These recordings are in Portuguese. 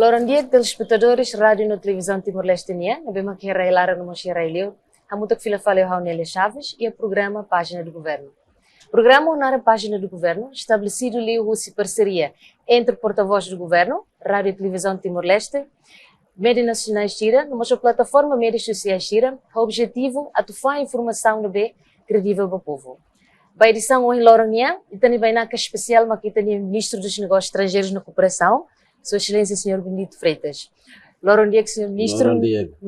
Loron dia telespectadores rádio e televisão Timor-Leste Nia, na bema que reilara no Mochi Raileu, a muita que fila falei Raunele Chaves e o programa Página do Governo. O programa na Página do Governo, estabelecido ali o parceria entre porta-voz do Governo, rádio e televisão Timor-Leste, Médias Nacionais Tira, numa plataforma Médias Sociais Tira, o objetivo é atuar a informação no B credível para o povo. A edição hoje Loron Nia, e também vai na especial, mas aqui tem o Ministro dos Negócios Estrangeiros na Cooperação, Sua Excelência, Sr. Benedito Freitas. Loron dia, Sr. Ministro,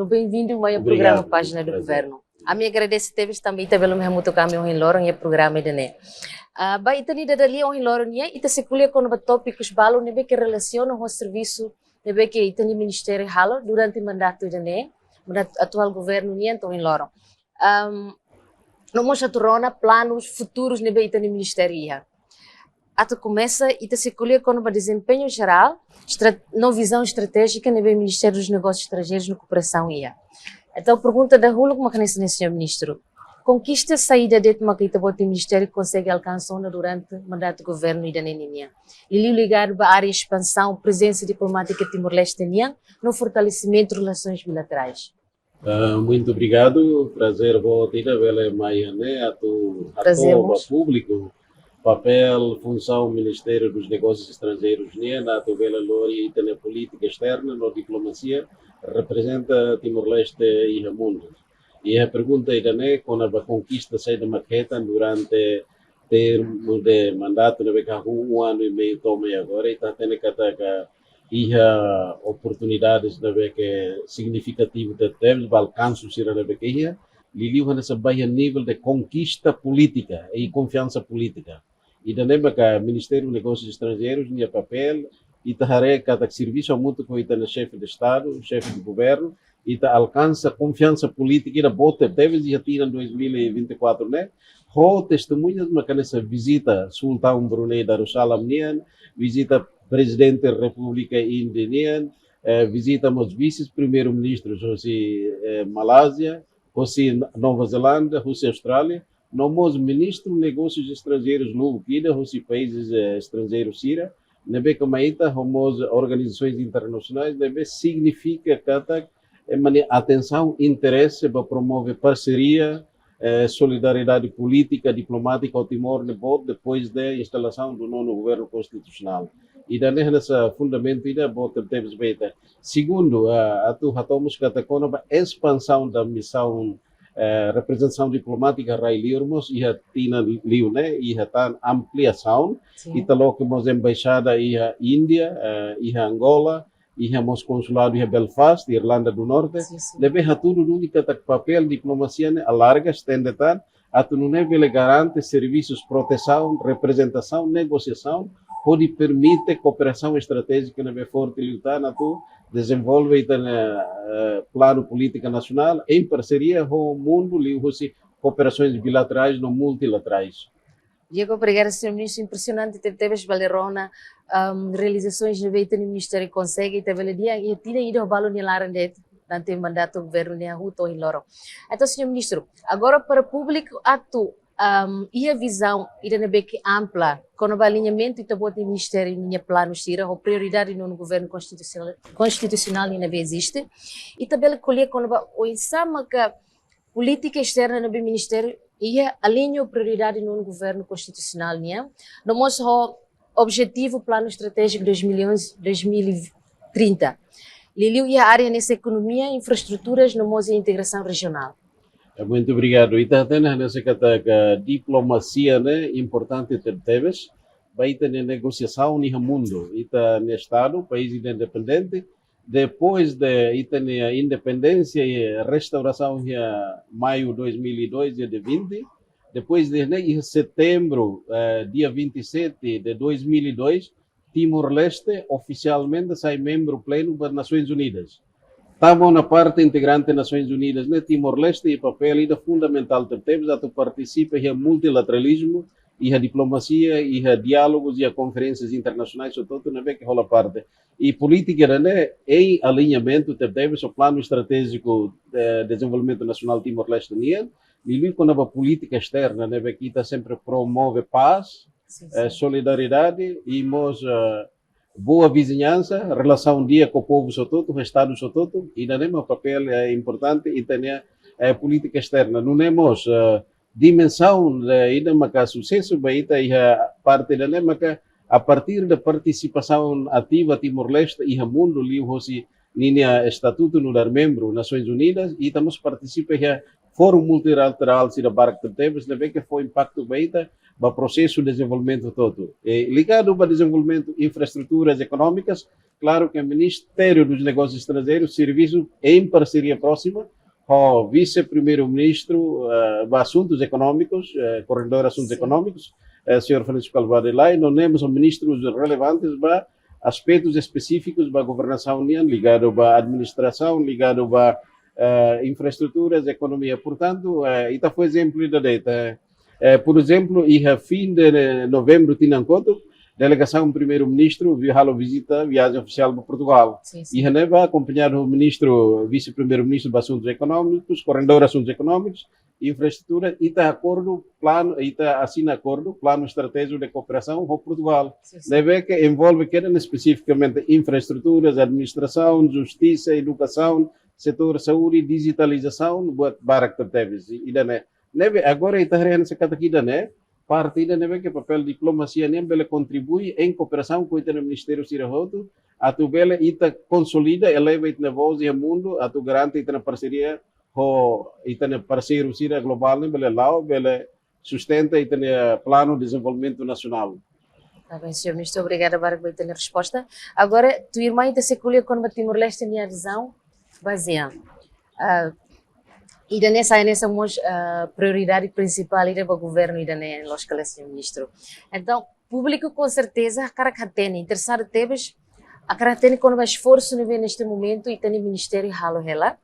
bem-vindo ao programa Página do Governo. A minha agradece também pelo meu caminho em Loron e o programa de né. Vai ter dali em Loron e te seculia com tópicos balo nebe que relacionam o serviço nebe que tem o Ministério halo durante o mandato de né, mandato atual governo nie então em Loron. Não mostra torona planos futuros nebe tem o Ministério. Até começa e te seculia com o desempenho geral, não visão estratégica nebe Ministério dos Negócios Estrangeiros na Cooperação ia. Então, pergunta da Rula, como é que é, Sr. Ministro? Conquista a saída de uma que o Ministério consegue alcançar durante o mandato do governo e da Neninha. E ligar para a área de expansão, presença diplomática Timor-Leste no fortalecimento de relações bilaterais. Muito obrigado. Prazer voltar a ver mais a todo o público. Papel, função, Ministério dos Negócios Estrangeiros, na tovela lori e na política externa, na diplomacia, representa Timor-Leste e o mundo. E a pergunta é, com a conquista sai da maqueta durante termo de mandato, ano e meio toma agora, e está tendo que oportunidades que significativas de termos, alcanço se que Liliu nessa baixo nível de conquista política e confiança política. E também que o Ministério dos Negócios Estrangeiros tinha papel e cada serviço ao muito com o chefe de Estado, chefe de governo, e alcança confiança política e a bota deve já ter em 2024, né? O testemunhas mas nessa visita Sultan Brunei Darussalam visita presidente da República Índia, visita os vice-primeiro-ministros Malásia, Nova Zelândia, Austrália, nós ministro de negócios estrangeiros no os países estrangeiros Síria, nebe como as organizações internacionais deve significa cada atenção, interesse para promover parceria, solidariedade política, diplomática ao Timor depois da instalação do novo governo constitucional. E daí nessa fundamento ainda temos feita. Segundo, atuamos com a expansão da missão representação diplomática railirmos e a tina liu né e a ampliação e tal como a embaixada e a Índia e a Angola e a consulado e a Belfast Irlanda do Norte deve a tudo única papel diplomacia a larga estende a tu não é garante serviços proteção representação negociação pode permite cooperação estratégica na forte lutar na tu desenvolve plano política nacional em parceria com o mundo e cooperações bilaterais no multilaterais. Diego, obrigado, Sr. Ministro. Impressionante ter Valerona, realizações no Ministério consegue ter dia e tinha ido ao balão de Larandet durante o mandato do governo de Arruto em Loro. Então, Sr. Ministro, agora para o público, e a visão que ampla, com o alinhamento e também o Ministério e planos tira, a prioridade no governo constitucional ainda existe, e também colher com o ensama que política externa no Ministério e alinha a prioridade no governo constitucional, no nosso objetivo plano estratégico 2011-2030. Liliu e a área nessa economia, infraestruturas, no nosso integração regional. Muito obrigado. E também nessa diplomacia né, importante teves, vai ter negociação no mundo. E no Estado, país independente, depois da independência e restauração em maio de 2002 e de 20, depois de em setembro, dia 27 de 2002, Timor-Leste oficialmente sai membro pleno das Nações Unidas. Estamos na parte integrante das Nações Unidas, né? Timor-Leste e papel ainda fundamental temos a participa em multilateralismo e a diplomacia e a diálogos e a conferências internacionais sobretudo na que rola parte e política né em alinhamento temos o plano estratégico de desenvolvimento nacional Timor-Leste e com a política externa né que está sempre promove paz, solidariedade e boa vizinhança, relação dia com o povo sototo, o Estado sototo, e não temos papel importante e tem a política externa. Não temos dimensão ainda mas sucesso, mas a parte da NEMACA, a partir da participação ativa Timor-Leste e o mundo ali hoje linha estatuto no dar membro Nações Unidas e estamos participando já Fórum Multilateral se da barca teve, se que foi impacto bem para o processo de desenvolvimento todo. Ligado para desenvolvimento de infraestruturas econômicas, claro que o Ministério dos Negócios Estrangeiros, serviço em parceria próxima, o vice-primeiro-ministro para assuntos econômicos, corredor de assuntos econômicos, senhor Francisco Alvarelai, nós temos ministros relevantes para aspectos específicos da governação união, ligado à administração, ligado a infraestruturas, economia. Portanto, isso foi exemplo da data. Por exemplo, a fim de novembro, Tinancoto, delegação primeiro-ministro viajou visita viagem oficial para Portugal. E a vai acompanhar o ministro, vice-primeiro-ministro de assuntos econômicos, corredor de assuntos econômicos, infraestrutura, e está acordo, plano, e está assina acordo, plano estratégico de cooperação com Portugal. Deve que envolve especificamente infraestruturas, administração, justiça, educação, setor saúde, digitalização, buat barak tertevis. Agora está realizando essa aqui né? Parte da neve que papel diplomacia nem bele contribui em cooperação com o Ministério Sirahoto, a tu bele ita consolida, eleva ita voz e mundo, a tu garante ita na parceria com ita na parceiro Sira global nem bele lao, bele sustenta ita na plano de desenvolvimento nacional. Tá bem, senhor ministro, obrigada pela resposta. Agora, tu irmã ainda se colhe com o Timor-Leste em adesão baseada. E nessa prioridade principal do governo e da lógica do ministro. Então, público com certeza, cara que tem interessado teves, a cara tem com esforço neste momento e tem o ministério halo ela,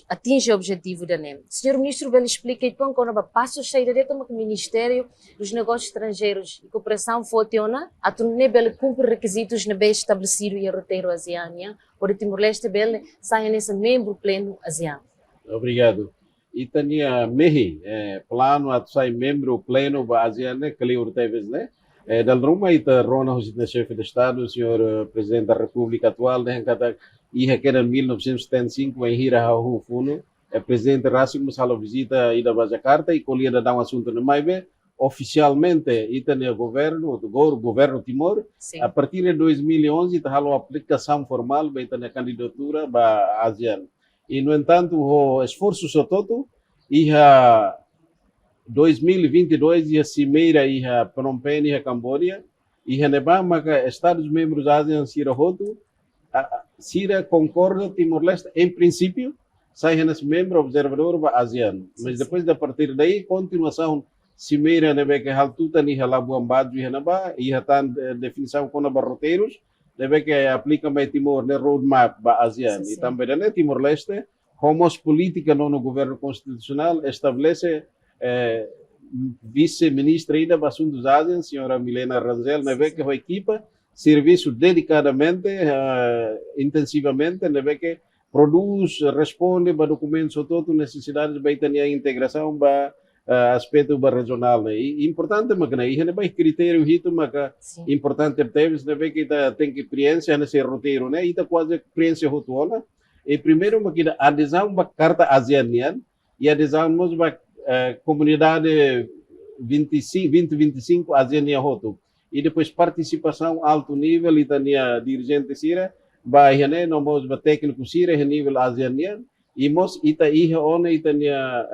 atinge o objetivo da NEM. Senhor ministro, ele explica então quando passa o cheiro de o Ministério dos Negócios Estrangeiros e Cooperação Fotiona, a tu ele cumpre requisitos bem estabelecido e roteiro asiânia, por Timor-Leste ele sai nesse membro pleno asiano. Obrigado. E tinha mehi plano a sai membro pleno da ASEAN que lhe urteves né? Dal Roma ita Rona o chefe de Estado, o senhor presidente da República atual, né? E que era em 1975 em Hira Funo, o presidente Racing Musalo visita ida a Jakarta e colhia dar um assunto no Maibe, oficialmente ita no governo Timor, a partir de 2011 ita halo aplicação formal ita na candidatura para ASEAN. E no entanto o esforço sototo e 2022 e a cimeira e a Phnom Penh e a Camboja e a Nebama que Estados membros ASEAN Sirahoto Sira concorda Timor-Leste em princípio sai nesse membro observador da ASEAN, mas depois da partir daí continuação cimeira nebe que haltuta ni halabuambado e a definição com roteiros deve que aplica mais Timor no roadmap da ASEAN e também né Timor-Leste como política no governo constitucional estabelece vice-ministra de Assuntos ASEAN, senhora Milena Rangel, deve que a equipa serviço dedicadamente, intensivamente, que produz, responde para documentos ou todas necessidades para ter a integração para aspecto regional. E importante, mas não é critério hito, mas importante teve que tem experiência nesse roteiro, né? E quase experiência rotuola. E primeiro, mas a adesão para a Carta ASEAN e a adesão para a comunidade 2025 ASEAN Roto. E depois participação alto nível e tania dirigente Sira, vai né, não vamos técnico Sira a nível ASEAN e mos ita ihe ona itania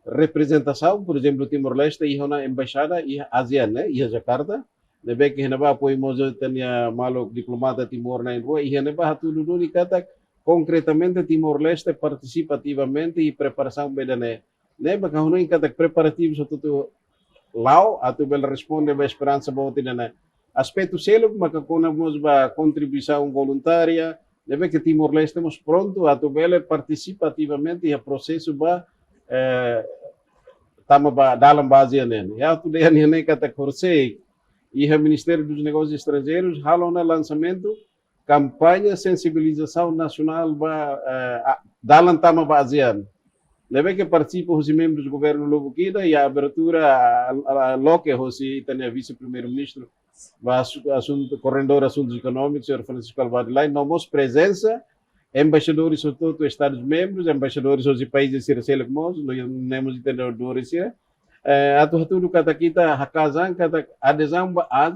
representação, por exemplo, Timor-Leste e na embaixada e ASEAN, né, e Jakarta, deve que henaba apoio mos tania malo diplomata Timor na rua e henaba tudo do kata concretamente Timor-Leste participativamente e preparação bedane, né, baka hono kata preparativos tudo Lao, atau bel responde a esperança boa na aspecto selo, mas conamos a contribuição voluntária, deve que Timor-Leste estamos pronto a bel participativamente e a processo ba tama ba dalam base nen. Ya tu de nen kata corse e o Ministério dos Negócios Estrangeiros halo na lançamento campanha sensibilização nacional ba dalam tama ba ASEAN. Deve que participam os membros do governo Lobo Quida e a abertura a Loque, o vice-primeiro-ministro assunto, coordenador de assuntos econômicos, Sr. Francisco Alvaro Lai, nós presença, embaixadores de todos os Estados-membros, embaixadores dos países que recebem nós temos entendedores, a tudo que está a casa, cada adesão a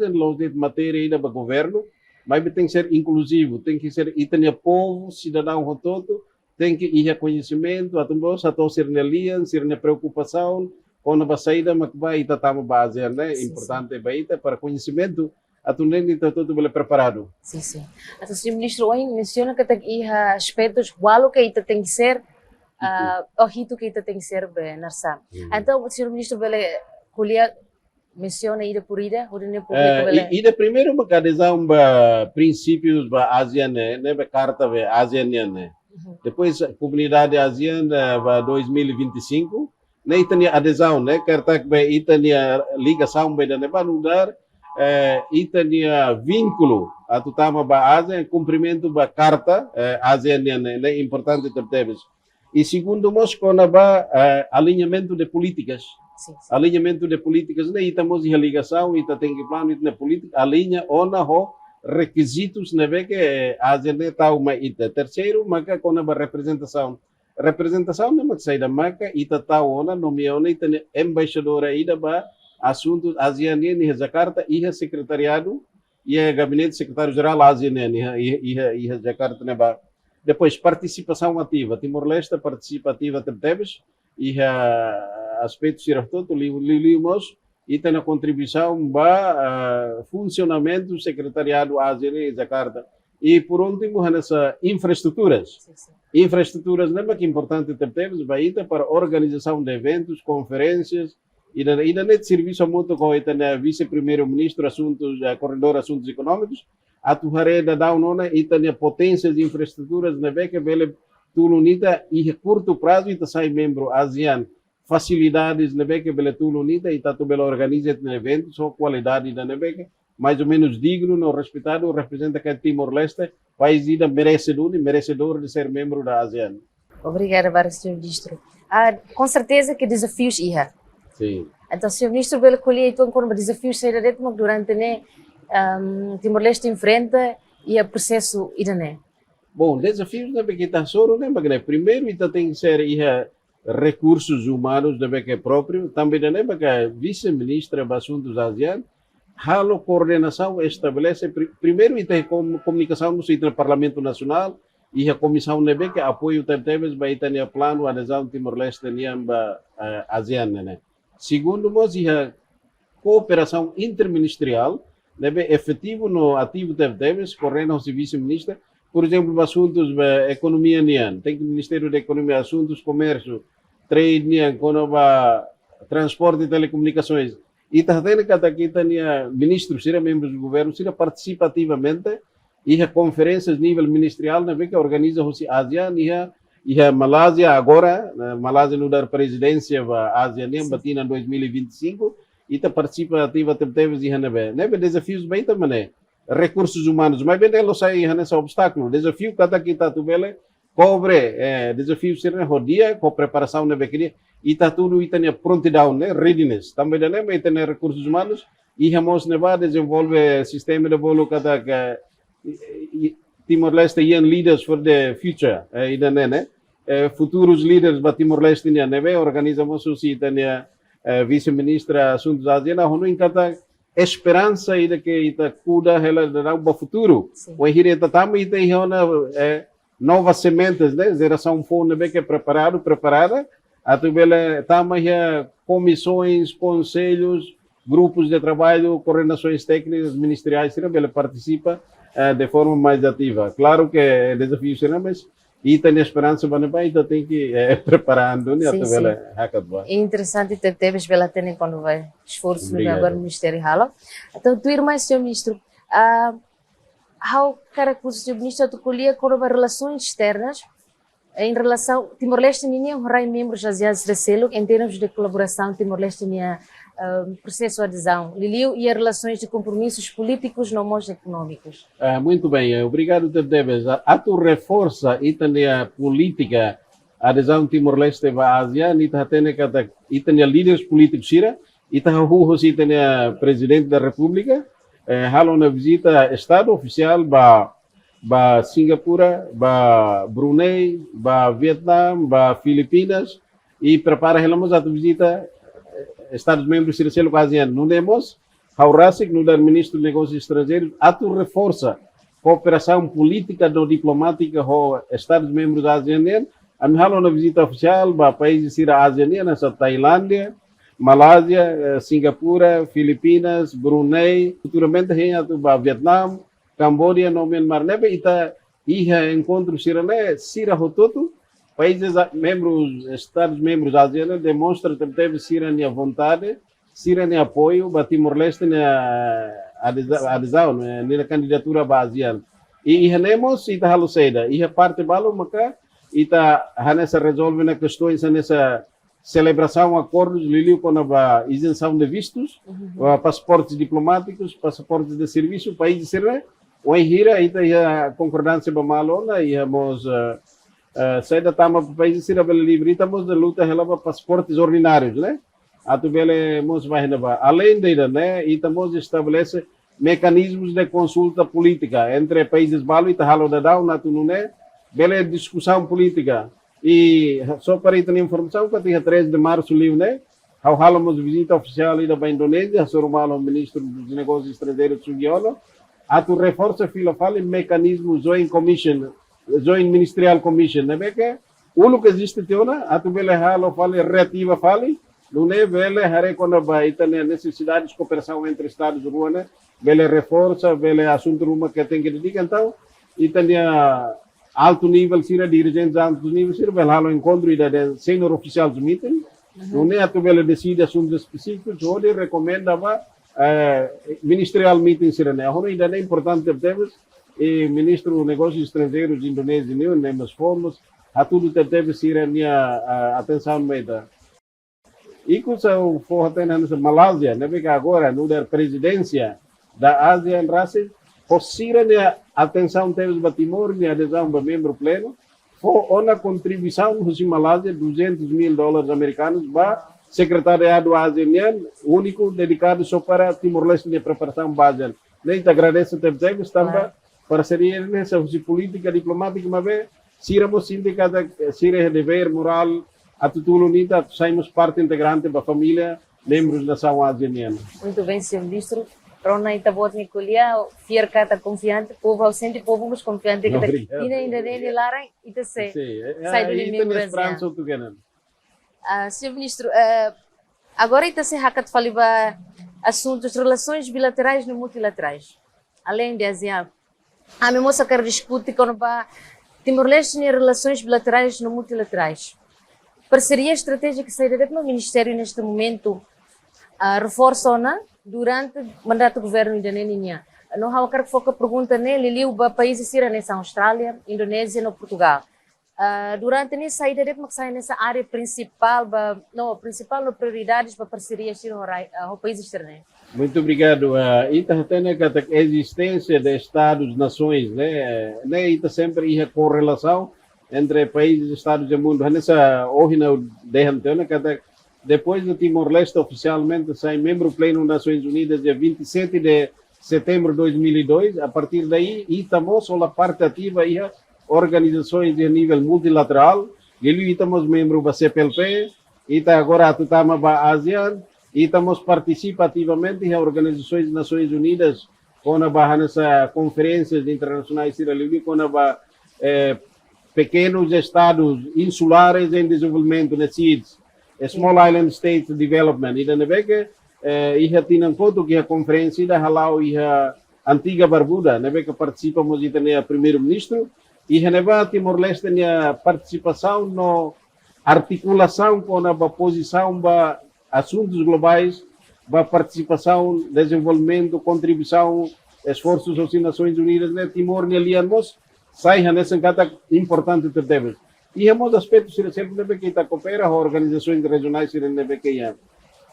matéria ainda para o governo, mas tem que ser inclusivo, tem que ser itania povo, cidadão todo, tem que ir a conhecimento, a todos ser na linha, ser na preocupação, quando vai sair, mas vai estar a base, né? Importante para conhecimento, a tu nem está todo bem preparado. Sim, sim. Então, Sr. Ministro, hoje menciona que tem aspectos, qual que tem que ser, o rito que tem que ser bem, narsa. Então, o Sr. Ministro, ele colher menciona ida por ida, ou não público ida primeiro uma adesão a princípios da ASEAN, né? A carta da ASEAN, né? Depois a comunidade ASEAN para 2025, né? E tem adesão, né? Carta que e tem ligação bem da lugar, e tem vínculo a tutama ba ASEAN, cumprimento da carta ASEAN, né? Importante também. E segundo nós com alinhamento de políticas. Sim. Alinhamento de políticas, né? Estamos em ligação, e tem que plano de política, alinha ou não requisitos, né? Que a gente está uma ita. Terceiro, marca com a representação. Representação não é saída marca, ita está ona nomeada, e tem embaixadora ainda para assuntos asianos em Jakarta e secretariado e gabinete secretário-geral asiano e Jakarta, né? Depois participação ativa, Timor-Leste participativa também e aspectos todo limos e tem a contribuição para funcionamento do secretariado ASEAN em Jakarta. E por último, nessa infraestruturas. Infraestruturas não é que importante também para organização de eventos, conferências e ainda net serviço muito com o vice-primeiro-ministro assuntos, coordenador assuntos econômicos, a tuharé da daunona e tem potências de infraestruturas na beca bele tulunita e curto prazo e sai membro ASEAN. Facilidades na beca bele tulunita e tatu bele organiza eventos ou qualidade da beca mais ou menos digno, não respeitado, representa que Timor-Leste país ainda merecedor de ser membro da ASEAN. Obrigada, Sr. Ministro. Com certeza que desafios ia. Sim. Então, Sr. Ministro, bele colher então quando desafios sair dentro durante né Timor-Leste enfrenta e o processo ainda. Bom, desafios não é que está só, né? Primeiro, tem que ser recursos humanos da beca próprio, também não é que vice-ministra de assuntos ASEAN, a coordenação estabelece primeiro e tem comunicação no Parlamento Nacional e a Comissão NEBE que apoio também vai ter plano adesão Timor-Leste na ASEAN, né? Segundo, nós a cooperação interministerial deve efetivo no ativo também, correndo ao vice-ministro, por exemplo, assuntos da economia nian, tem que o Ministério da Economia, assuntos comércio, trade nian, transporte e telecomunicações. E também que aqui tem ministros, será membros do governo, será participativamente e a conferências nível ministerial, né, que organiza a ASEAN e a Malásia agora, Malásia no dar presidência da ASEAN, batina em 2025, e está participativa também e neve desafios bem também, recursos humanos, mas bem ela sai nesse obstáculo, desafio cada que está tudo cobre desafios ser na rodia com preparação na bequeria e está tudo e tem prontidão, né, readiness, também né, tem recursos humanos e vamos levar desenvolver sistema de voo cada Timor-Leste young leaders for the future, ainda né, futuros líderes da Timor-Leste né, organizamos o sítio vice-ministra assuntos asiáticos, não encanta esperança e que ita cuida ela dará um futuro. O hireta também e tem novas sementes, né? Geração fone que é preparada. A tu bela também comissões, conselhos, grupos de trabalho, coordenações técnicas ministeriais, ela participa de forma mais ativa. Claro que é desafio será, mas e tem esperança para não então tem que preparando né até ela é interessante ter temas pela ter quando vai esforço no agora ministério halo então tu irmã Sr. Ministro how cara que o Sr. Ministro tu colhia com relações externas em relação Timor-Leste ninguém é membros asiáticos da CELO em termos de colaboração Timor-Leste tinha processo de adesão Liliu e as relações de compromissos políticos não mais econômicos. Muito bem, obrigado Tebes. A tu reforça e a política adesão Timor-Leste à ASEAN e tem líderes políticos e tem o presidente da República halo na visita estado oficial ba Singapura, ba Brunei, ba Vietnam, ba Filipinas e prepara helamos a visita Estados membros do ASEAN. Não temos Haurasik, no ministro de Negócios Estrangeiros, atu reforça cooperação política e diplomática com Estados membros da ASEAN. A minha na visita oficial para países da ASEAN, essa Tailândia, Malásia, Singapura, Filipinas, Brunei, futuramente para Vietnam, Camboja, no Myanmar, nebe ita iha encontro sira hototo países membros, Estados membros da ASEAN demonstra que teve sira vontade, sira apoio para Timor-Leste na adesão, na candidatura para a ASEAN. E ihanemos ita haluseida, iha parte balo maka ita hanessa resolve na questões nessa celebração acordos liliu com a isenção de vistos, passaportes diplomáticos, passaportes de serviço, países sira o hira ita a concordância ba malona e hemos saída tama para países sira bela livre estamos de luta relava passaportes ordinários, né? Atu bela mos vai ba além dela, né? E estamos estabelece mecanismos de consulta política entre países balo e tahalo da dau na tunune bela discussão política e só para ter informação que dia 3 de março livre, né? Ao halamos visita oficial da Indonésia, sorumalo ministro dos negócios estrangeiros Sugiono. Atu reforça fila fala mecanismo joint commission, joint ministerial commission, né? Porque o que existe teona, atu bele halo fala reativa fala, não é bele hare quando vai ter necessidade de cooperação entre estados do né? Bele reforça, bele assunto uma que tem que dedicar então, e tenia alto nível sira dirigentes alto nível sira bele halo encontro e da senior oficial do meeting, não é atu bele decide assuntos específicos, onde recomendava ministerial meeting sirene. Agora ainda é importante temos e ministro dos negócios estrangeiros indonésios nós fomos a tudo teve sirene atenção meida. E com o for nessa Malásia, né, porque agora no da presidência da ASEAN Race, sirene atenção teve para Timor e adesão para membro pleno, foi uma contribuição do Malásia $200 mil americanos para secretariado ASEAN, único dedicado só para Timor-Leste de preparação base. Nem te agradeço também, estamos parceria nessa política diplomática, mas se irmos sindicato, se é dever moral, a título unida, saímos parte integrante da família, membros da nação ASEAN. Muito bem, senhor ministro. Rona ita bot Nicolia, fier kata confiante, povo ausente, povo mas confiante que ainda nele larang ita se sai do membro ASEAN. Senhor Ministro, agora está se hakat faliba assuntos relações bilaterais e multilaterais. Além de ASEAN, a minha moça quer discutir com a Timor-Leste em relações bilaterais e multilaterais. Parceria estratégica que sai do Ministério neste momento reforça durante o mandato do governo indonésio. Não há qualquer foca pergunta nele, ele o país sira nessa Austrália, Indonésia e Portugal. Durante a saída de nessa área principal, não prioridades para parcerias com países externos. Muito obrigado. Ita tem a existência de Estados, nações, né? Ita sempre há correlação entre países e Estados do mundo. Nessa hoje não deixam ter depois do Timor-Leste oficialmente sai membro pleno das Nações Unidas dia 27 de setembro de 2002. A partir daí, estamos só a parte ativa e organizações de nível multilateral, ele estamos membro da CPLP, e agora estamos na ASEAN, e estamos participativamente em organizações das Nações Unidas, com a conferências internacionais, com pequenos estados insulares em desenvolvimento, NSIDS, Small Island States Development, e também que tinha em conta que a conferência da Halau e a antiga Barbuda, que participamos e também o primeiro-ministro, e Geneva Timor-Leste tem a participação na articulação com a posição para assuntos globais, para participação, desenvolvimento, contribuição, esforços das Nações Unidas, né? Timor e aliamos, sai nessa cata importante que temos. E hemos aspectos sempre que está coopera com organizações regionais que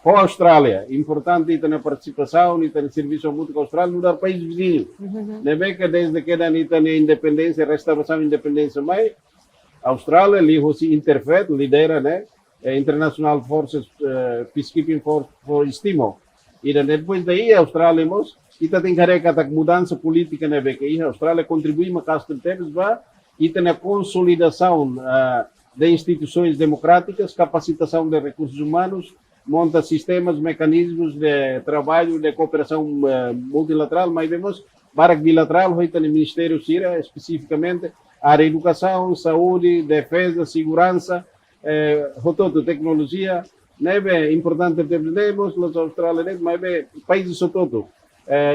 com a Austrália, importante ter a participação e ter serviço mútuo com a Austrália no país vizinho. Que desde que a independência, restauração da independência, mas a Austrália ali se interfere, lidera, né? International Forces, Peacekeeping for Timor. E depois daí a Austrália ita tem que mudança política na BQI, a Austrália contribui uma casta de temas, e tem a consolidação de instituições democráticas, capacitação de recursos humanos, monta sistemas, mecanismos de trabalho, de cooperação multilateral, mas vemos para bilateral, hoje tem o Ministério Sira, especificamente, área de educação, saúde, defesa, segurança, rototo, tecnologia, é importante termos os australianos, mas países todo,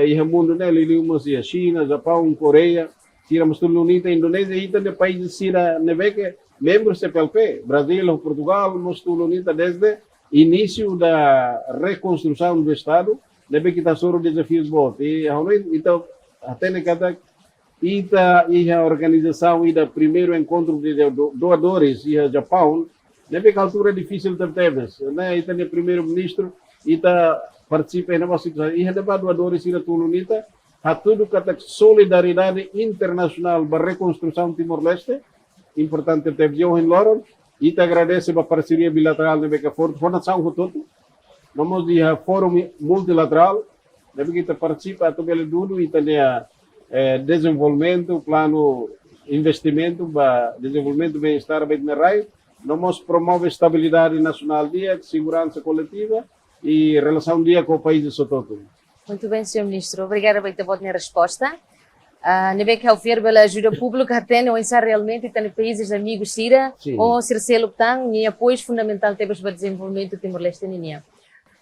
e o mundo, né, a China, Japão, Coreia, tiramos tudo unida, Indonésia, e também países Sira, que membros CPLP, Brasil, Portugal, nós tudo unida desde início da reconstrução do Estado, deve que está sobre desafios bons. E então, até cada e a organização e da primeiro encontro de doadores e a Japão, deve que a altura é difícil de ter, né? E tem o primeiro-ministro e participa na situação. E a doadores e a Tulunita, a tudo que a solidariedade internacional para a reconstrução de Timor-Leste, importante ter visão em Loron, e te agradece a parceria bilateral de Beca Forte, Fornação Rototo, vamos de fórum multilateral, deve que participa a todo mundo e tem desenvolvimento, plano investimento, desenvolvimento bem-estar, bem-estar, nós promove estabilidade nacional dia, segurança coletiva e relação dia com o país de Sototo. Muito bem, Sr. Ministro. Obrigada por ter a resposta. Nebe que ao ver pela ajuda pública tem ou insar realmente tem países amigos Sira ou Circelo tem e apoio fundamental temos para o desenvolvimento do Timor-Leste ninia.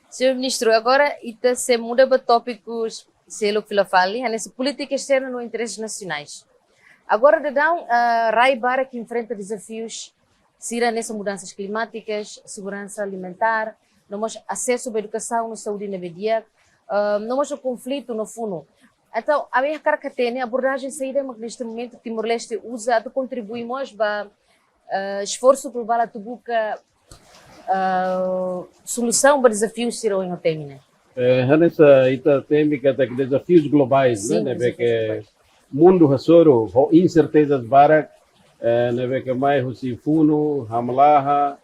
Sr. Ministro, agora ita se muda para tópicos selo que ela fala, nessa política externa no interesses nacionais. Agora de dar Rai Bara que enfrenta desafios Sira nessas mudanças climáticas, segurança alimentar, nós acesso à educação, na saúde e na media, nós o conflito no fundo. Então, a minha cara que tem a abordagem saída mas neste momento Timor-Leste usa de contribuirmos para esforço global a tubuca solução para desafios Sira em termine. Nessa técnica de desafios globais, sim, né, que mundo hasoro, incertezas barak, né, que mais o sifuno, hamlaha,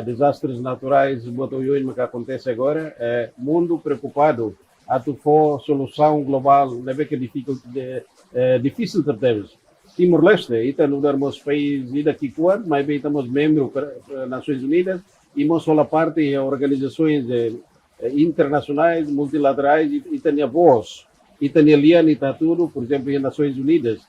desastres naturais, botoiões que acontece agora, mundo preocupado, a tu for solução global, né, que difícil de ter. Timor-Leste, está no darmos país e daqui quando, mas bem estamos membros das Nações Unidas e nós só a parte de organizações internacionais, multilaterais e tem a voz, e tem a linha e está tudo, por exemplo, nas Nações Unidas,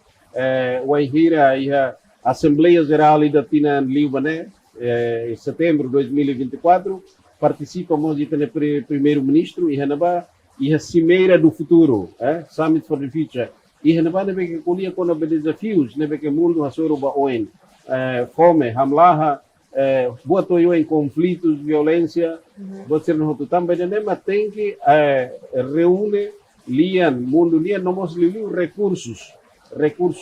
o Aihira e a Assembleia Geral da Tina Líbano, em setembro de 2024, participamos e tem o primeiro-ministro e a Cimeira do Futuro, Summit for the Future, e Hanaba deve que colher com os desafios, deve que o mundo hasoroba hoje, fome, hamlaha, botou em conflitos, violência, você não também mas tem que reúne lian mundo lian nós recursos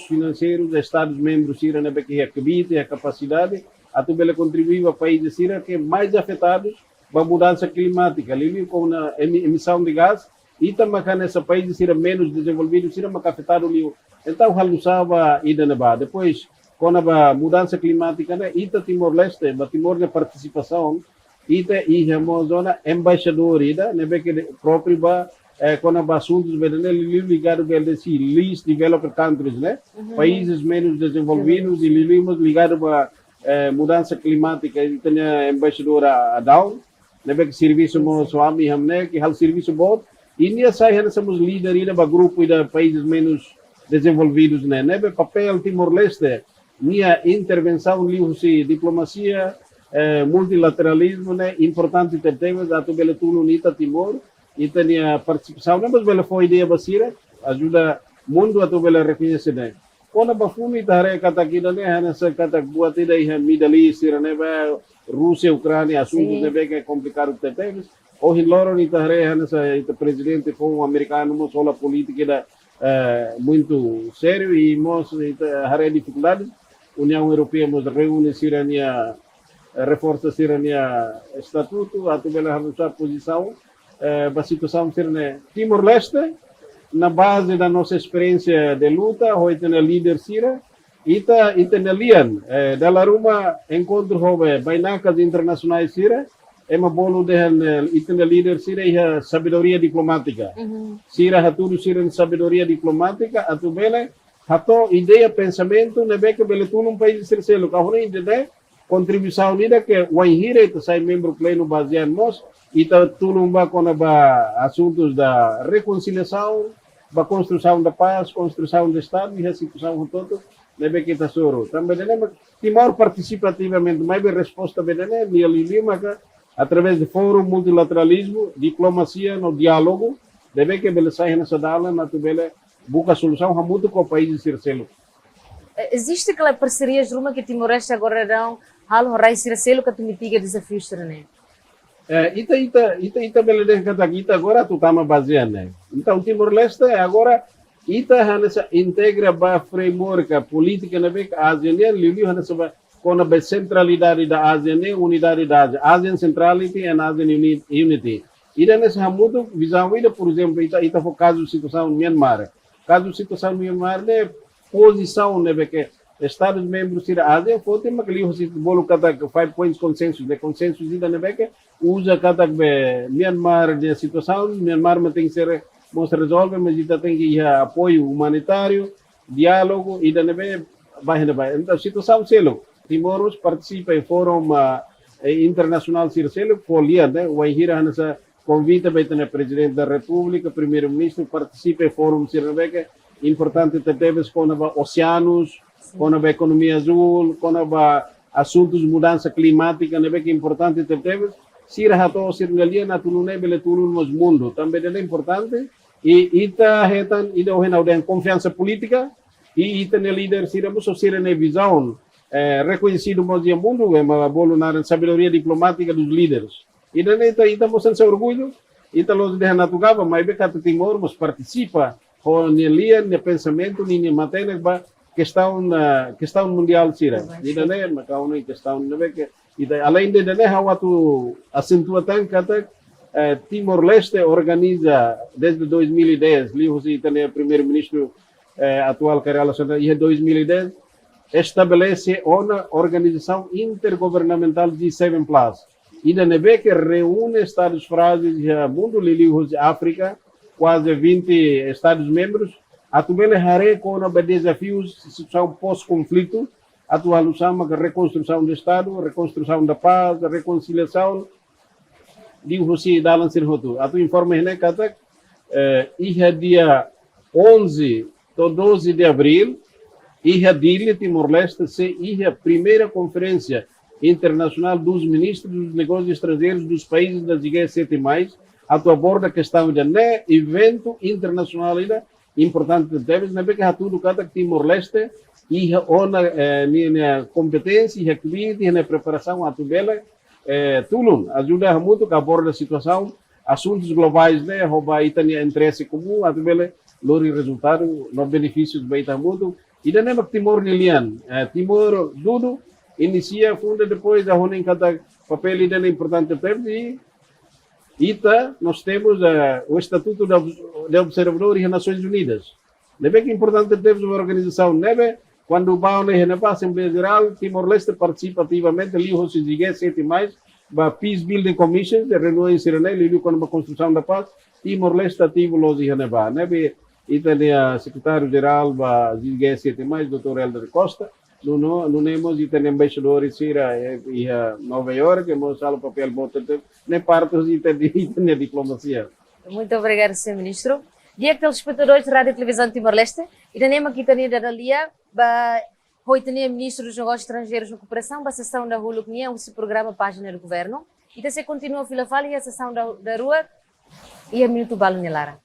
financeiros dos Estados membros Sira na que a capacidade a tu bela contribuir para países Sira que mais afetados para a mudança climática, ali com a emissão de gás e também nessa país Sira menos desenvolvido Sira mais afetado ali. Então halusava ida na depois com a mudança climática, né? Ita Timor-Leste, a Timor de participação, ita e a zona embaixador, ida, né? Que próprio com a assuntos ligado ao least developed countries, né? Países menos desenvolvidos e ligado a mudança climática, e tem a embaixadora Down, né? Que serviço mo suami hamne, que hal serviço bom, e nia sai somos líderes da grupo e da países menos desenvolvidos, né? Papel Timor-Leste minha intervenção livre diplomacia multilateralismo né importante ter temas da tubela tudo unita Timor e tem a participação mas bela foi ideia basira ajuda mundo a tubela reconhecer né quando a fumi tare kata kita né nessa kata buat ideia Middle East né Rússia Ucrânia assuntos né que é complicado ter temas ou hiloro ni tare nessa presidente foi um americano não só a política muito sério e nós há dificuldades União Europeia nos reúne Sirania reforça Sirania estatuto a tubela a posição a situação Sirania Timor-Leste na base da nossa experiência de luta hoje tem a líder Sira e tem a Lian da Laruma encontro houve bainacas internacionais Sira é uma bolo de item líder sira sabedoria diplomática. Sira haturu sira sabedoria diplomática, atu bele hato ideia pensamento nebe que bele tu num país terceiro, kahuna ide contribuição lida que o enhira itu sai membro pleno baseado nós e tá tu ba com assuntos da reconciliação, da construção da paz, construção do Estado e a situação toda nebe que tá soro. Também nebe Timor participativamente, mais bem resposta bem né, através de fórum, multilateralismo, diplomacia, no diálogo, deve que ele saia nessa dala, na tubela, busca solução muito com o país Circelo. Existe aquela parceria Ruma que Timor-Leste agora não, halo rai Circelo que tu mitiga desafios também. Ita bele que agora tu tá baseado, né? Então Timor-Leste agora ita hanessa integra ba framework política na beca ASEAN liu hanessa com a centralidade da ASEAN, unidade da ASEAN, ASEAN Centrality and ASEAN Unity. E nesse ramudo, visão, por exemplo, ita foi caso de situação no Myanmar. Caso de situação no Myanmar, né, posição, né, que Estados membros da ASEAN, foi tema que liu se bolo cada 5 points consensus, de consensus ida né, que usa cada Myanmar de situação, Myanmar tem que ser mostra resolve, mas ita tem que ir apoio humanitário, diálogo, ida né, vai. Então, a situação selo. Timor participa em fórum internacional Circelo, folia, né? O Aihira nessa convite para o presidente da República, primeiro-ministro, participa em fórum Circelo, importante também com oceanos, com a economia azul, com assuntos de mudança climática, né? Que é importante também. Sira hato sirgalia na tulune bele tulun nos mundo, também é importante. E ita hetan ida ohena udah confiança política e ita ne líder sira muso sira ne visão reconhecido no mundo, mas bolo na sabedoria diplomática dos líderes. E daí ita mostrando seu orgulho, ita los de natugava, mas becata Timor mas participa com nelia ne pensamento ne matéria ba questão mundial sira. E daí macau ne questão ne que e além de daí hawatu acentua tan kata Timor-Leste organiza desde 2010, Liu se tem o primeiro-ministro atual que relaciona e 2010 estabelece uma organização intergovernamental de 7+. E da neve que reúne estados frágeis do mundo, Liu de África, quase 20 estados membros, atualmente hare com desafios de situação pós-conflito, atual usamos a reconstrução do Estado, reconstrução da paz, a reconciliação, Liu se dá lançar roto. A tu informa né kata dia 11 to 12 de abril a Dili Timor-Leste se a primeira conferência internacional dos ministros dos negócios estrangeiros dos países da G7+, a tu aborda a questão de evento internacional importante deve na que tudo cada Timor-Leste e a competência e actividade e preparação a tu bela Tulum ajuda muito a aborda a situação, assuntos globais, né, roubar e tem interesse comum, a tu bela lori resultado, no benefícios bem muito. E daí é Timor Lilian, Timor Dudu inicia, funda depois a Ronin cada papel e é importante e nós temos o Estatuto de Observador das Nações Unidas. Neve que é importante temos uma organização, neve quando vai na Assembleia Geral, Timor-Leste participa ativamente, ali o G7+, a Peace Building Commission, de reuniões serenais, ali com a construção da paz, Timor-Leste ativo los Ihaneba, neve e tem a secretário-geral da G7+, Dr. Helder Costa, não temos e tem embaixadores em Nova York, que mostra o papel muito, nem parte e tem a diplomacia. Muito obrigado, Sr. Ministro. Dia telespectadores da Rádio e Televisão Timor-Leste, e da NEMA aqui também da Dalia, foi também Ministro dos Negócios Estrangeiros na Cooperação, a sessão da Rua Luquinha, esse programa Página do Governo, e você continua a fila fala e a sessão da Rua e a Minuto Balo Nelara.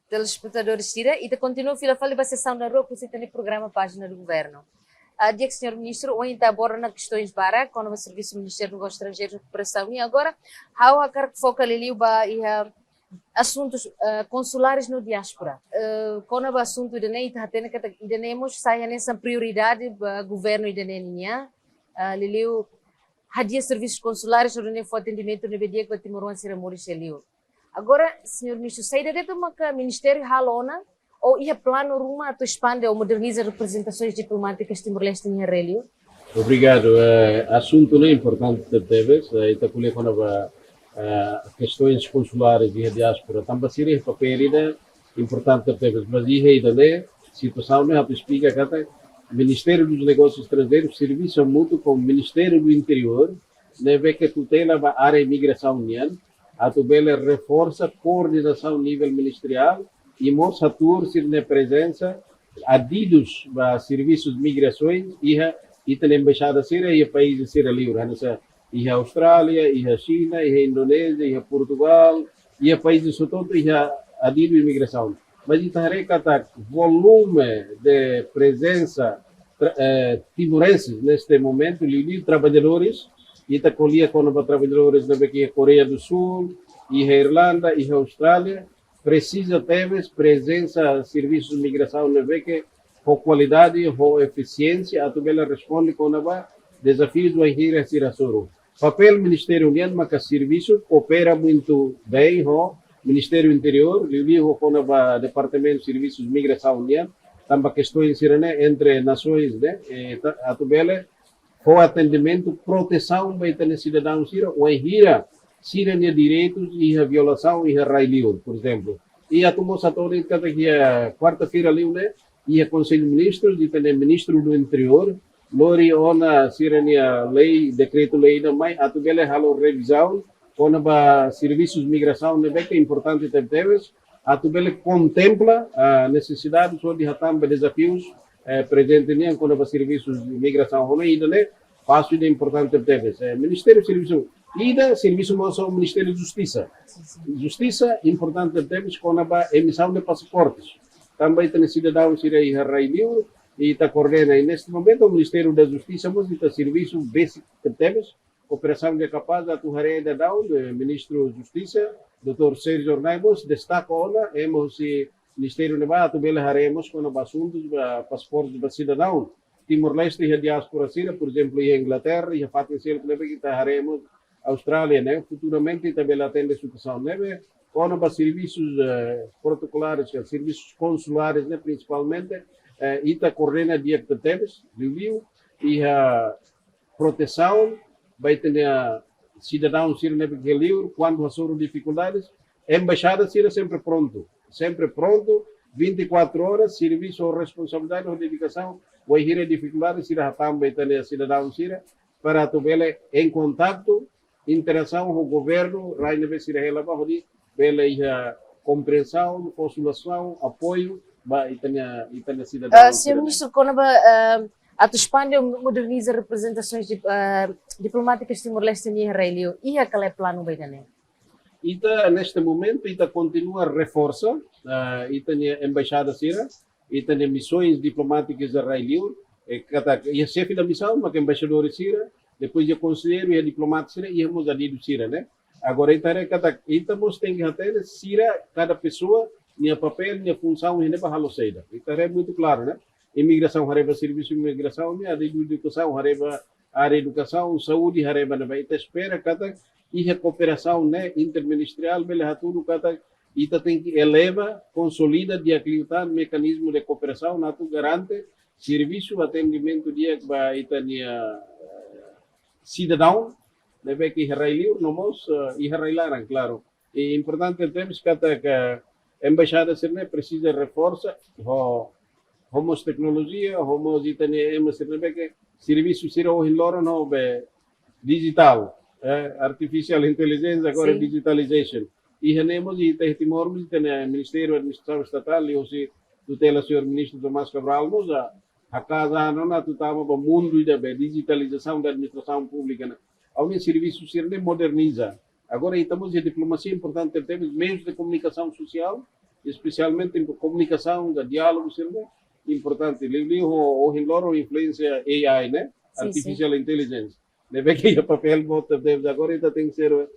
Telespectadores tira e continua a fila fala e a sessão da Rua, que você tem o programa Página do Governo. Dia que o Sr. Ministro hoje está aborda questões para com o Serviço do Ministério dos Negócios Estrangeiros e Cooperação e agora há a foca ali e assuntos consulares no diáspora. Com o assunto de nem temos sai nessa prioridade do governo e de nenia liliu hadia serviços consulares ou nem foi atendimento no dia que Timor-Leste será morir. Agora, Sr. Ministro, sai de uma Ministério halona ou ia plano rumah atau expande ou moderniza representações diplomáticas Timor-Leste em Relio? Obrigado. Assunto não é importante de teves. Itapulia quando questões consulares e a diáspora também seria papel importante de teves. Mas ainda né situação não é a explica que Ministério dos Negócios Estrangeiros serviço mútuo com o Ministério do Interior, né vê que tutela a área de imigração união, a tubela reforça a coordenação a nível ministerial e mostra a turma na presença adidos a serviços de migrações e tem embaixada sira e países sira livre, e a Austrália, e a China, e a Indonésia, e a Portugal, e a países todo e a adido de imigração. Mas isso é volume de presença timorenses neste momento, livre trabalhadores, e está colhia com trabalhadores da Coreia do Sul, e a Irlanda, e a Austrália, precisa ter presença serviços de migração na que com qualidade, com eficiência, a ela responde com desafios do Engenheiro Sirasoro. Papel Ministério União, mas serviço opera muito bem, o Ministério Interior, com o Departamento de Serviços de Migração União, também questões entre nações, né? A ela com atendimento, proteção vai ter cidadão Sira, o Engenheiro Sira de direitos e a violação e a raio, por exemplo. E a moça toda que a quarta-feira ali, né? E a Conselho de Ministros, e também Ministro do Interior, Lori ona sirania lei, decreto-lei da mãe, a tubela halo revisão, com a serviços de migração, né, que é importante ter, a tubela contempla a necessidade de também desafios presentes com os serviços de migração, né, passo de importante ter. Ministério de Serviço, ida serviço nosso ao Ministério de Justiça. Justiça importante ter com a emissão de passaportes. Também tem cidadão sirei raio e está coordena. E neste momento o Ministério da Justiça mas está serviço básico que temos, operação de capaz da Tuharé da Down, Ministro da Justiça, Dr. Sérgio Ornaibos, destaca ona, hemos Ministério de Bato, bela haremos com os assuntos passaportes de cidadão. Timor-Leste e a diáspora sira, por exemplo, e a Inglaterra, e a Fatia que está haremos Austrália, né? Futuramente também atende a situação, né? Com os serviços protocolares, serviços consulares, né? Principalmente, e está coordena dia que temos, review, e a proteção, vai ter a cidadão ser livre, quando há dificuldades, a embaixada será sempre pronto, 24 horas, serviço ou responsabilidade ou dedicação, vai ter dificuldades, será também ter a cidadão ser para tê-la em contato, interação com o governo, raio de ser relevado, pela compreensão, consolação, apoio, e tem a cidadão. Senhor Ministro, quando a Espanha moderniza representações diplomáticas Timor-Leste em Israel, e aquele plano vai ter? Neste momento, continua a reforça, e tem a embaixada Sira, e tem missões diplomáticas israelianas, e a chefe da missão, mas embaixador Sira, depois o conselheiro e a diplomata Sira, e hemos adido Sira, né? Agora, estamos tem que ter Sira, cada pessoa, minha papel, minha função, minha bahaloseida. Então é muito claro, né? Imigração, hareba serviço de imigração, minha educação, hareba área de educação, saúde, hareba na vai. Espera cada e a cooperação, né, interministerial, bela tudo cada e tem que eleva, consolida, de acreditar mecanismo de cooperação, na tu garante serviço, atendimento de itania cidadão, deve que israelio, nomos israelaran, claro. E importante temos que a embaixada serne precisa reforça homos tecnologia, homos itania serne que serviço será o loro no be digital, artificial intelligence agora digitalization. E renemos e testimônios tem Ministério da Administração Estatal e o tutela senhor ministro Tomás Cabral moza a casa não na tutama para mundo da digitalização da administração pública. A um serviço serne moderniza. Agora estamos em diplomacia importante, temos meios de comunicação social, especialmente em comunicação, de diálogo, importante. O loro influência AI, né? Artificial Intelligence. Deve que o papel deve agora ainda tem que ser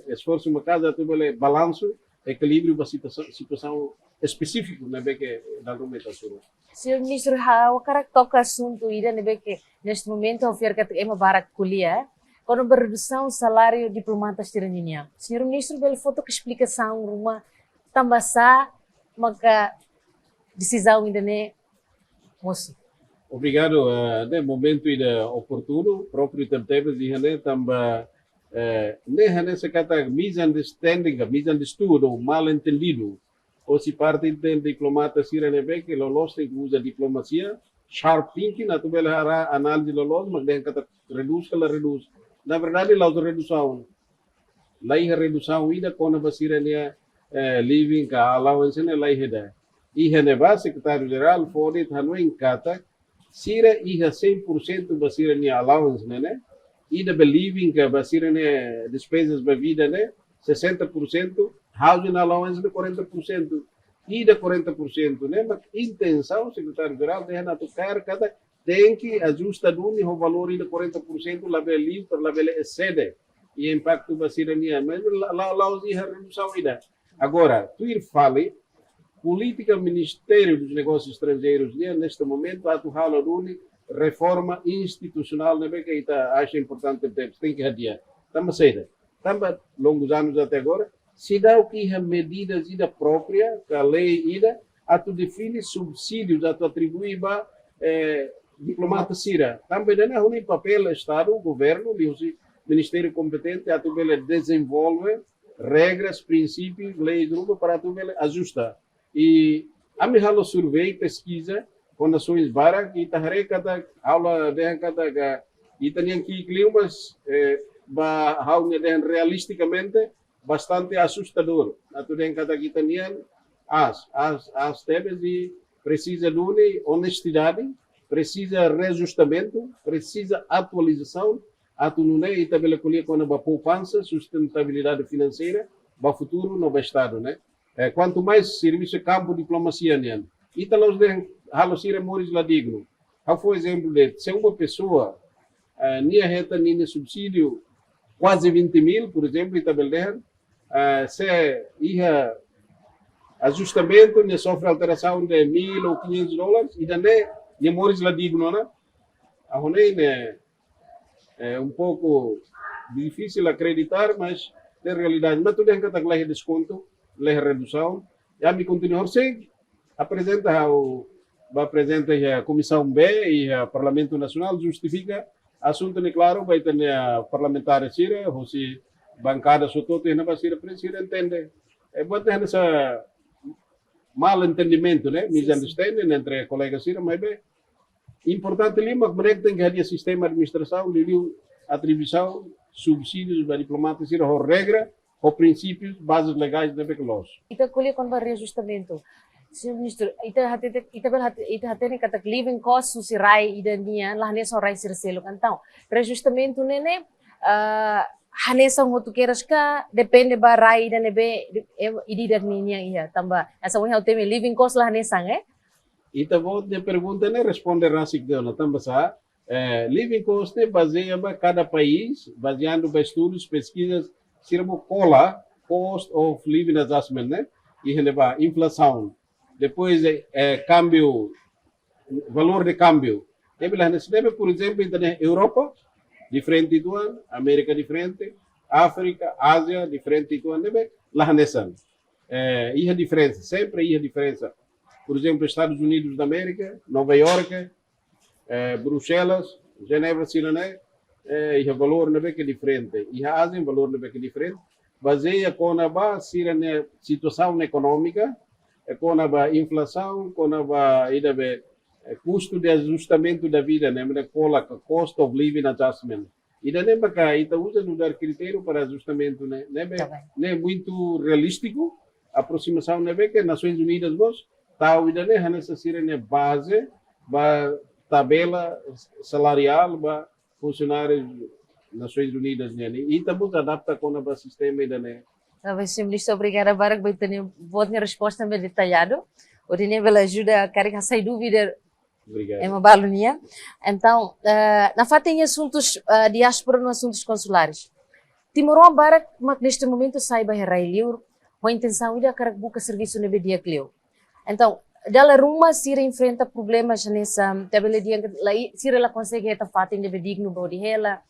esforço uma casa, tudo balanço, equilíbrio da situação específica, né? Que da argumentação. Senhor Ministro, o cara toca assunto ida, né? Que neste momento a oferta é uma barra colher. Quando a redução do salário diplomatas tiraninia. Senhor Ministro, bela foto que explicação uma tambasa, maka decisão ainda né, moço. Obrigado. No momento ainda oportuno, próprio tempo de né, também né, se cata misunderstanding, misunderstood ou mal entendido. Ou se parte do diplomata sirene que lolos tem que usa diplomacia, sharp thinking, na tu bela análise lolos, mas tem que reduz. Na verdade, lá a redução, lá a redução ainda quando a sirene living ka allowance ne lá ainda. E a secretário-geral foi de kata sira iha 100% basira ni allowance né e da believing que basira ne despesas da vida né 60% housing allowance de 40% e da 40% né mas intenção secretário geral de na tocar cada tem que ajustar o valor de 40% lá believe lá bele excede e impacto basira ni mas lá os iha redução ida agora tu ir fale política Ministério dos Negócios Estrangeiros neste momento a atuar reforma institucional que está acho importante tem que adiar estamos cedo estamos longos anos até agora se dá o que é medidas ida própria que a lei ida a tu define subsídios a tu atribuir para diplomata sira também não é um papel Estado governo Ministério competente a tu desenvolve regras princípios leis para tu ajustar e a minha aula survey pesquisa com nações bara que está cada aula de cada e tem que climas realisticamente bastante assustador atu den cada kita nian as temas e precisa de honestidade precisa reajustamento precisa atualização atu não é tabela colher com a poupança sustentabilidade financeira para futuro no estado né quanto mais serviço campo diplomacia nian ita los den halosira moris la digno how for exemplo de se uma pessoa nia reta nia subsídio quase 20.000 por exemplo itabelder se ia ajustamento ne sofre alteração de $1.000 ou $500 e daí ne moris la digno né a né é um pouco difícil acreditar mas na realidade mas tu tem que estar lá desconto lei redução e a me continuar sem apresenta a comissão B e o Parlamento Nacional justifica assunto né claro vai ter a parlamentar sira ou se bancada soto tem na basira precisa entender é bom ter essa mal entendimento né misunderstanding entre colegas sira mas bem importante lima que tem que haver sistema de administração de atribuição subsídios da diplomata sira ou regra ou princípios, bases legais de Becolos. Ita colhe com reajustamento. Senhor Ministro, ita tem kata living cost susi rai ida niya lahne so rai sirselo então reajustamento nene hanesa ngotu keras ka depende ba rai ida nebe idi dar niya iya tamba asa wong hau teme living cost lahne sang ita vou de pergunta ne responde rasik de na tamba sa living cost baseia ba cada país baseando ba estudos pesquisas sirvo cost of living adjustment, né? E releva inflação. Depois câmbio, valor de câmbio. Deve, por exemplo, na Europa, diferente do ano, América diferente, África, Ásia, diferente do ano, deve lá nessa. E a diferença, sempre a diferença. Por exemplo, Estados Unidos da América, Nova York, Bruxelas, Genebra, Sinané, e o valor não é que é diferente. E a Ásia, o valor não é que é diferente. Baseia com a situação econômica, com a inflação, com a custo de ajustamento da vida, né? Cost of living adjustment. E daí ita usa no dar critério para ajustamento, né? Não é muito realístico. A aproximação não é que Nações Unidas vos tá o daí nessa sirene base, ba tabela salarial, ba funcionários Nações Unidas, né? E estamos adapta com o sistema né? Talvez, Sr. Ministro, obrigada, Barak, por ter uma resposta bem detalhada. O dinheiro ajuda a carregar sem dúvida. Obrigado. É uma balunia. Então, na fato tem assuntos diáspora, nos assuntos consulares. Timorão, Barak, mas neste momento saiba Israel, com a intenção de buscar serviço no dia que então, dela ruma Sira enfrenta problemas nessa tabela dia Sira ela consegue esta fato de digno body ela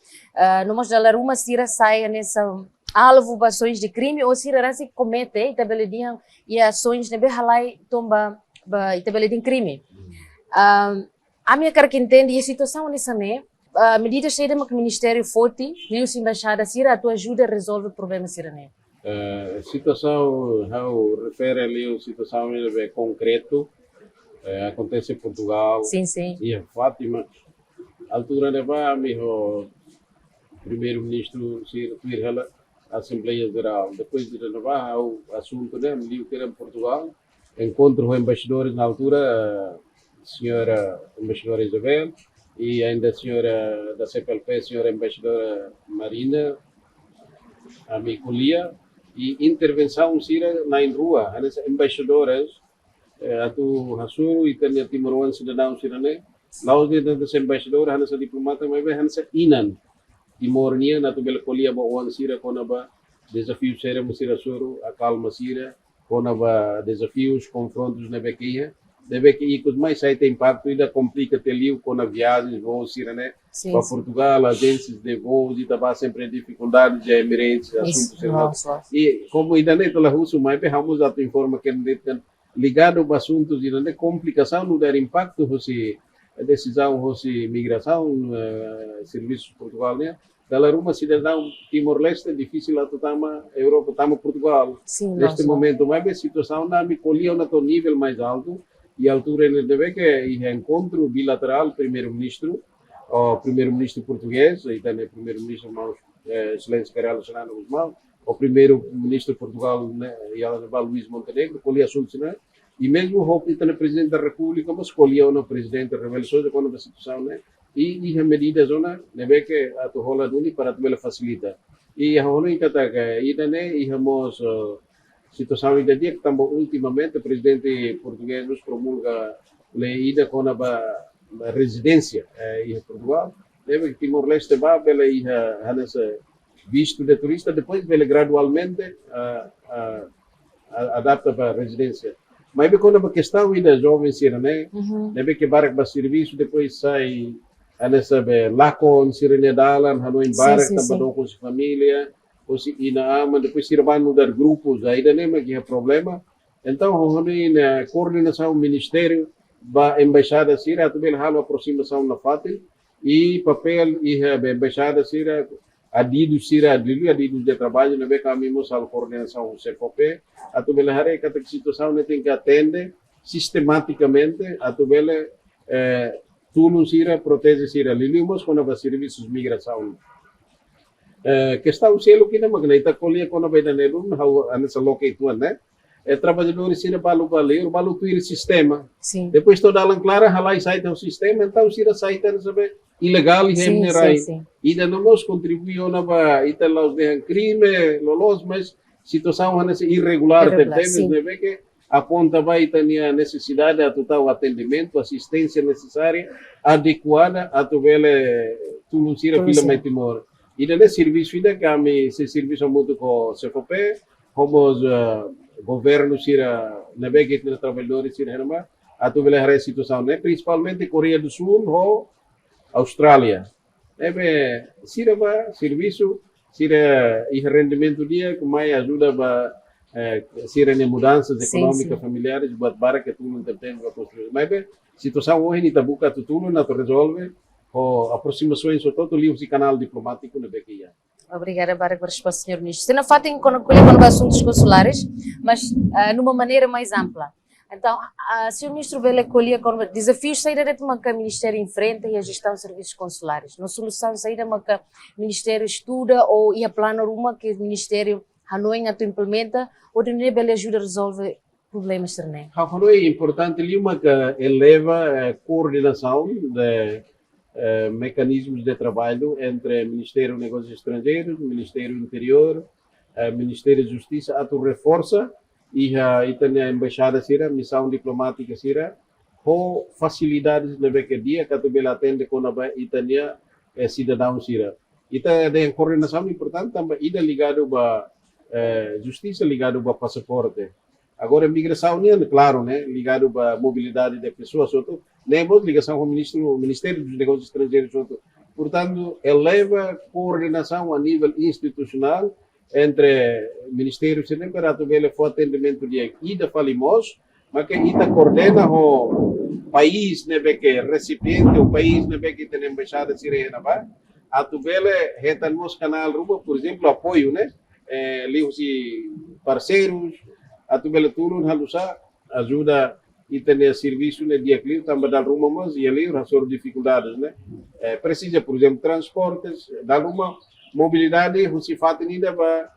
no mas dela ruma Sira sai nessa alvo ações de crime ou Sira se comete tabela dia e ações de halai tomba ba itabela din crime. A minha cara que entende a situação nessa né, medidas saídas do Ministério forte, nem os embaixadas ir a tua ajuda a resolver problemas sira né. A situação, how refere ali a situação é concreto, acontece em Portugal. Sim, sim. E em Fátima, a altura leva o primeiro-ministro Ciro Tuirhala à Assembleia Geral. Depois de renovar o assunto, né, ali que era em Portugal, encontro com embaixadores na altura, a senhora embaixadora Isabel e ainda a senhora da CPLP, a senhora embaixadora Marina, a Micolia, e intervenção Cira na rua, as embaixadoras, atu Hasuru e também Timor cidadão Cirane, lá os das embaixadoras, as diplomatas, mas bem, as inan, Timornia, na tu bela colia ba uan Cira, quando ba desafio Cira, Cira Suru, a calma Cira, quando ba desafios, confrontos na bequia, deve que os mais aí tem impacto ainda complica ter liu com a viagem, voos Cirane, para Portugal, agências de voos e também sempre dificuldades de Emirates, assuntos e como ainda nem pela Rússia, mas bem, vamos a tu informa que ligado a assuntos de complicação, não der impacto, você decisão, você migração, serviços de Portugal, né? Dalam rumah cidadão Timor-Leste difícil a tama Europa, tama Portugal. Sim, neste momento, mas a situação na me colhia na nível mais alto e a altura ele deve que encontro bilateral primeiro-ministro, o primeiro-ministro português e também primeiro-ministro excelência Carlos Serrano Guzmão, o primeiro-ministro de Portugal, né, Luís Montenegro, colhia assuntos, né? E mesmo o presidente da República, mas escolhia o presidente da Revolução quando a situação, né? E a medida zona, deve que a tu rola duni para tu facilita. E a honu kata que ida né, e hamos situação ainda dia que também ultimamente o presidente português nos promulga leida com a residência em Portugal. Deve que Timor-Leste vai pela nessa visto de turista, depois ele gradualmente adapta para a residência. Mas quando a questão ainda jovem né, deve que barco para serviço, depois sai nessa lacon sirene dalan, hano em barco, também com sua família, ou se ina ama, depois se vai mudar grupos, ainda nem mais é problema. Então, hano na coordenação ministério, ba embaixada sira, também halo aproximação na fátil e papel e embaixada sira adido de trabalho, não é que a mim a coordenação CFP, a tu bela hare que situação não tem que atender sistematicamente, a tu bela tudo sira protege sira lilimos quando vai serviços de migração. Questão selo que não magneita colher quando vai dar nele, how anessa locate one, né? Trabalhadores sira balu tuir sistema. Sim. Depois toda a clara halai sai do sistema, então sira sai tem saber ilegal e remunerai. E da nós contribuiu na ba italos de crime, lolos, mas situação nessa irregular temos de que aponta vai ter a necessidade de total atendimento, assistência necessária, adequada a tu vele tu sira fila Timor. E da serviço ainda que a me se serviço muito com CFP, como governo sira na bege de trabalhadores sira herma, a tu vele a situação, né? Principalmente Coreia do Sul ou Austrália. Deve sira ba serviço, sira e rendimento dia que mais ajuda ba sira ne mudanças econômicas familiares, buat bara que tu não tem para construir. Mas bem, situação hoje ni tabuca tutulo na to resolve o aproximações sobre todo o livro de canal diplomático na bequia. Obrigada, Bara, por resposta, Sr. Ministro. Você não fala em quando assuntos consulares, mas numa maneira mais ampla. Então, o Sr. Ministro Bela colhia com desafios saída de uma que o Ministério enfrenta e a gestão de serviços consulares. Não solução saída uma que o Ministério estuda ou ia plano uma que o Ministério Hanoi implementa ou de Bela ajuda a resolver problemas também. Hanoi é importante ali uma que eleva a coordenação de mecanismos de trabalho entre o Ministério dos Negócios Estrangeiros, o Ministério do Interior, o Ministério da Justiça, a tu reforça e também a embaixada sira, missão diplomática sira, com facilidades na dia que tu bela atende com a Itânia cidadão sira. E tem coordenação importante também, ida ligado a justiça, ligado a passaporte. Agora, a migração, claro, né, ligado à mobilidade de pessoas, temos ligação com o Ministério dos Negócios Estrangeiros. Portanto, eleva a coordenação a nível institucional entre ministérios para o atendimento de ida falimos mas que ita coordena o país nebe que recipiente, o país nebe que tem embaixada sirena, ba? A tu vele reta nos canal rumo, por exemplo, apoio, né? Livros e parceiros, a tu vele tudo halusa ajuda e tem serviço no dia que também dá rumo mas e ali as dificuldades, né? Precisa, por exemplo, transportes, dá uma mobilidade, você faz ainda ba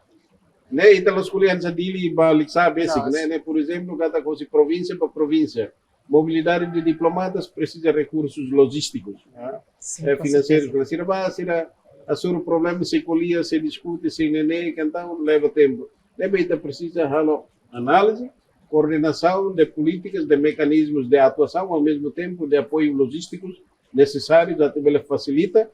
né, então as colheres dele balixa basic, né, por exemplo, cada coisa província para província. Mobilidade de diplomatas precisa de recursos logísticos, né? Financeiros, precisa ser a seu problema se colhia, se discute, se neném, então leva tempo. Então precisa de análise, coordenação de políticas, de mecanismos de atuação, ao mesmo tempo de apoio logísticos necessários, a tabela facilita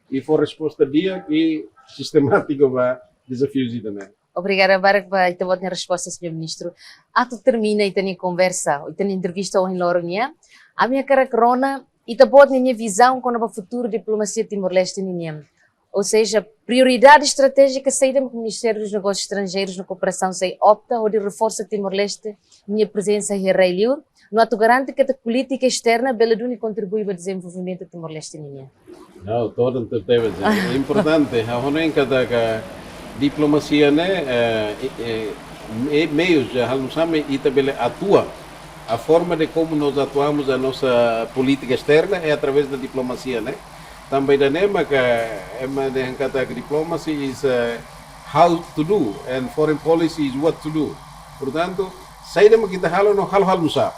e for resposta dia e sistemática para desafios também. Obrigada, Barak, para ter a resposta, Sr. Ministro. Ato termina e tem conversa, e tem entrevista em Loronia. A minha cara corona e pode minha visão com a futura diplomacia Timor-Leste ninha. Ou seja, prioridade estratégica saída do Ministério dos Negócios Estrangeiros na cooperação sei opta ou de reforça Timor-Leste minha presença em Railiur. No ato garante que a política externa Beleduni contribui para o desenvolvimento de Timor-Leste ninha. Não, todo é importante. A única diplomacia, né, meios, e também atua. A forma de como nós atuamos a nossa política externa é através da diplomacia, né? Também da NEMA que a diplomacy is how to do and foreign policy is what to do. Portanto, saída kita halo no hal musa.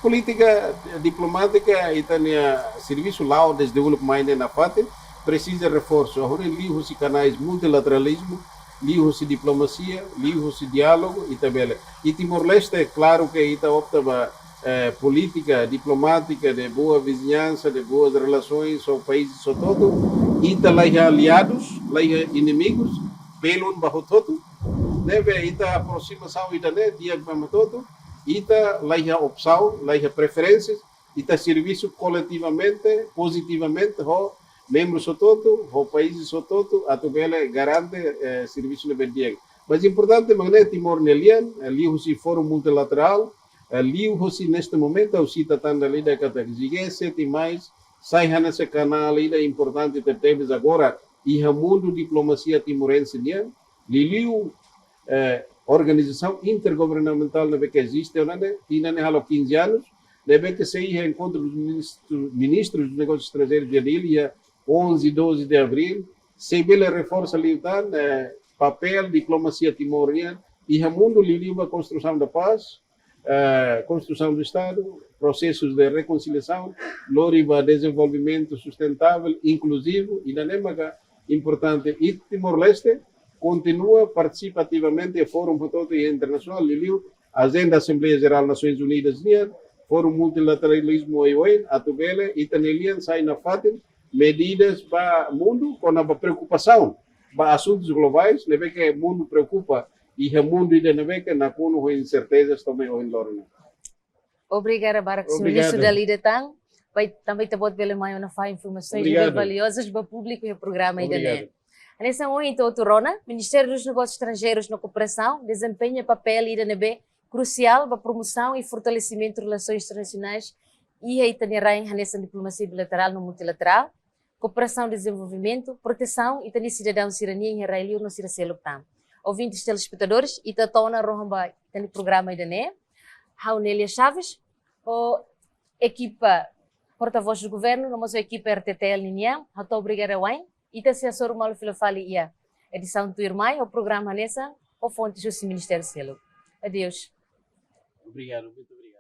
Política diplomática e tem serviço lá de desenvolvimento na FATE precisa reforço. Agora livros e canais multilateralismo, livros e diplomacia, livros e diálogo e tabela. E Timor-Leste é claro que está opta política diplomática de boa vizinhança, de boas relações ao país só todo. E está lá aliados, lá inimigos, pelo bajo todo. Deve está aproximação e né dia para todo. E está lá opção, lá preferências, e está serviço coletivamente, positivamente, membros só todo, o país só todo, a tabela garante serviço de dia. Mas importante, mas Timor-Nelian, ali o fórum multilateral, ali o neste momento o cita tanda ali da categoria 7 e mais, sai nesse canal ali é importante ter temos agora e o mundo diplomacia timorense nian, liliu organização intergovernamental que existe, né? E há 15 anos, deve que se encontro dos ministros dos negócios estrangeiros de Adília 11 e 12 de abril, se ele reforça ali papel diplomacia timoriana e o mundo liliu a construção da paz, construção do Estado, processos de reconciliação, loriba desenvolvimento sustentável, inclusivo e na nemaga importante e Timor-Leste continua participativamente em fórum internacional, liliu agenda Assembleia Geral das Nações Unidas, fórum multilateralismo EON, a Tubele e Tanelian sai na FATEN medidas para o mundo com a preocupação para assuntos globais, leve que o mundo preocupa e o mundo ainda que na com incertezas também em Lorena. Obrigada, Barak, Sr. Ministro da Lidetang. Também te pode ver mais uma informações valiosas para o público e o programa ainda. Nessa então, Torona, Ministério dos Negócios Estrangeiros na Cooperação desempenha papel IDNB crucial para a promoção e fortalecimento de relações internacionais e a Itanirain nessa diplomacia bilateral no multilateral, cooperação de desenvolvimento, proteção e também cidadão cidadania em Israel no Ciracelo Tam. Ouvintes telespectadores, e Tatona Rohamba tem programa ainda né? Raunélia Chaves, a equipa porta-voz do governo, nossa equipa RTTL Ninhã, muito obrigada, Wayne. E se a Soro Malo Filofali e a edição do Irmãe, o programa nessa, o fonte do Ministério Selo. Adeus. Obrigado, muito obrigado.